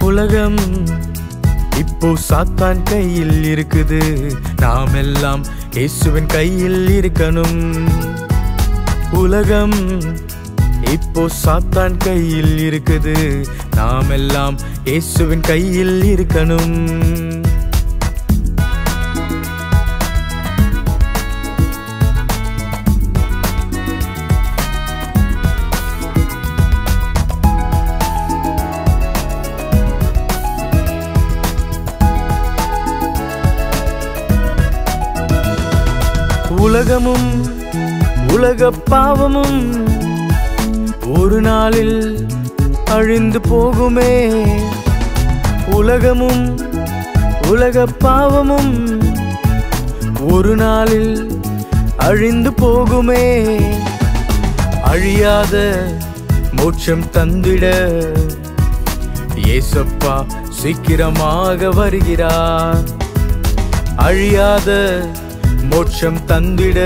உலகம் இப்போ சாத்தான் கையில் இருக்குது, நாம் எல்லாம் இயேசுவின் கையில் இருக்கணும். உலகம் இப்போ சாத்தான் கையில் இருக்குது, நாம் எல்லாம் இயேசுவின் கையில் இருக்கணும். உலகமும் உலக பாவமும் ஒரு நாளில் அழிந்து போகுமே. உலகமும் உலக பாவமும் ஒரு நாளில் அழிந்து போகுமே. அழியாத மோட்சம் தந்திட இயேசப்பா சீக்கிரமாக வருகிறார். அழியாத மோட்சம் தந்திட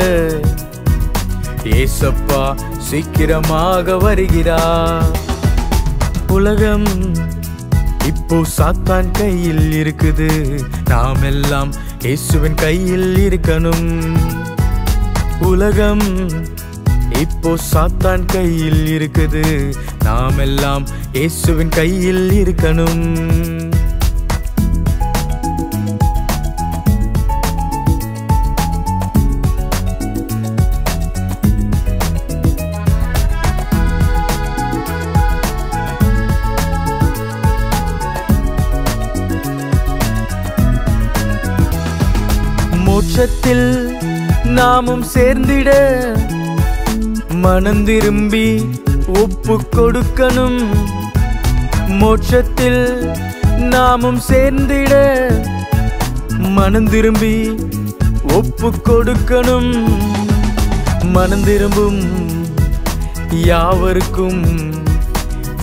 இயேசப்பா சீக்கிரமாக வருகிறார். உலகம் இப்போ சாத்தான் கையில் இருக்குது, நாம் எல்லாம் இயேசுவின் கையில் இருக்கணும். உலகம் இப்போ சாத்தான் கையில் இருக்குது, நாம் எல்லாம் இயேசுவின் கையில் இருக்கணும். மோட்சத்தில் நாமும் சேர்ந்திட மனம் திரும்பி ஒப்பு கொடுக்கணும். மோட்சத்தில் நாமும் சேர்ந்திட மனம் திரும்பி ஒப்பு கொடுக்கணும். மனம் திரும்பும் யாவருக்கும்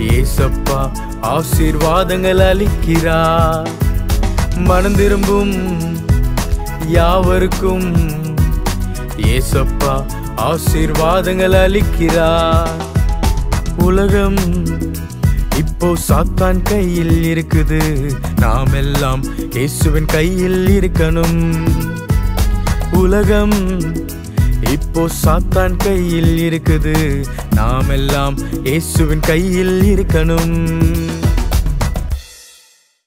இயேசப்பா ஆசீர்வாதங்கள் அளிக்கிறார். மனம் திரும்பும் யாவருக்கும் இயேசப்பா ஆசீர்வாதங்கள் அளிக்கிறார். உலகம் இப்போ சாத்தான் கையில் இருக்குது, நாம் எல்லாம் இயேசுவின் கையில் இருக்கணும். உலகம் இப்போ சாத்தான் கையில் இருக்குது, நாம் எல்லாம் இயேசுவின் கையில் இருக்கணும்.